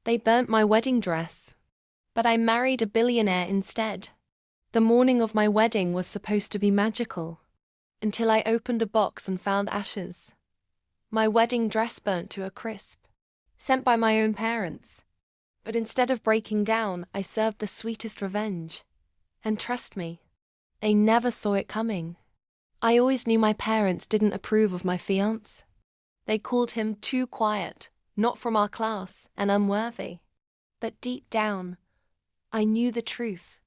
They burnt my wedding dress. But I married a billionaire instead. The morning of my wedding was supposed to be magical, until I opened a box and found ashes. My wedding dress burnt to a crisp, sent by my own parents. But instead of breaking down, I served the sweetest revenge. And trust me, they never saw it coming. I always knew my parents didn't approve of my fiancé. They called him too quiet, not from our class, and unworthy. But deep down, I knew the truth.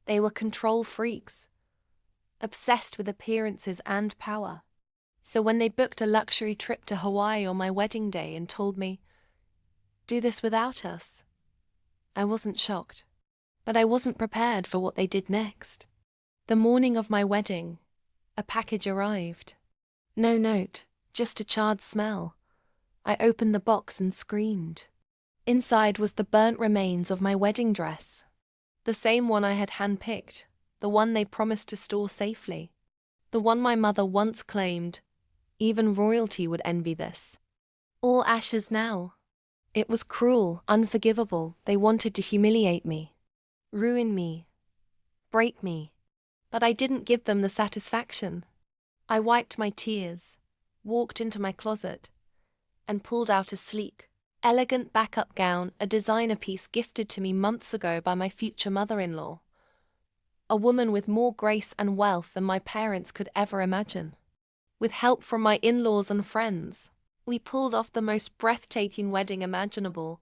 They were control freaks, obsessed with appearances and power. So when they booked a luxury trip to Hawaii on my wedding day and told me, "Do this without us," I wasn't shocked. But I wasn't prepared for what they did next. The morning of my wedding, a package arrived. No note, just a charred smell. I opened the box and screamed. Inside was the burnt remains of my wedding dress. The same one I had handpicked, the one they promised to store safely. The one my mother once claimed, even royalty would envy this. All ashes now. It was cruel, unforgivable. They wanted to humiliate me, ruin me, break me. But I didn't give them the satisfaction. I wiped my tears, walked into my closet, and pulled out a sleek, elegant backup gown, a designer piece gifted to me months ago by my future mother-in-law. A woman with more grace and wealth than my parents could ever imagine. With help from my in-laws and friends, we pulled off the most breathtaking wedding imaginable,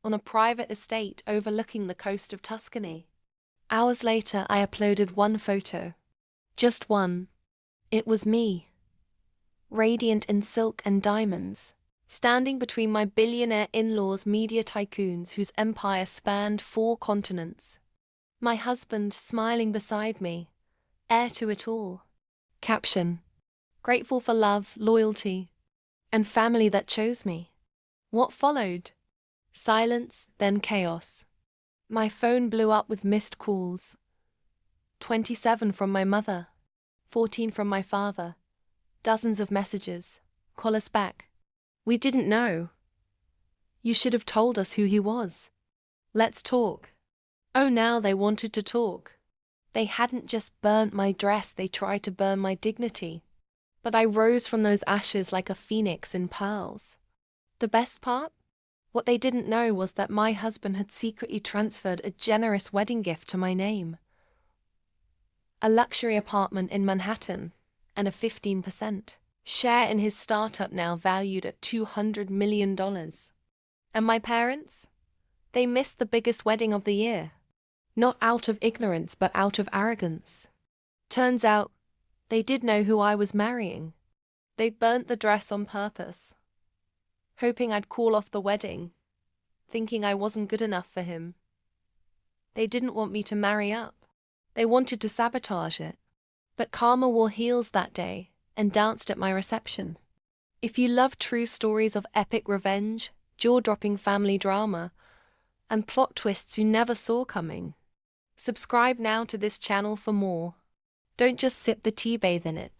on a private estate overlooking the coast of Tuscany. Hours later, I uploaded one photo. Just one. It was me, radiant in silk and diamonds, standing between my billionaire in-laws, media tycoons whose empire spanned 4 continents. My husband smiling beside me, heir to it all. Caption: grateful for love, loyalty, and family that chose me. What followed? Silence, then chaos. My phone blew up with missed calls. 27 from my mother, 14 from my father. Dozens of messages. Call us back. We didn't know. You should have told us who he was. Let's talk. Oh, now they wanted to talk. They hadn't just burnt my dress, they tried to burn my dignity. But I rose from those ashes like a phoenix in pearls. The best part? What they didn't know was that my husband had secretly transferred a generous wedding gift to my name. A luxury apartment in Manhattan, and a 15% share in his startup now valued at $200 million. And my parents? They missed the biggest wedding of the year. Not out of ignorance, but out of arrogance. Turns out, they did know who I was marrying. They burnt the dress on purpose, hoping I'd call off the wedding, thinking I wasn't good enough for him. They didn't want me to marry up. They wanted to sabotage it. But karma wore heels that day and danced at my reception. If you love true stories of epic revenge, jaw-dropping family drama, and plot twists you never saw coming, subscribe now to this channel for more. Don't just sip the tea, bathe in it.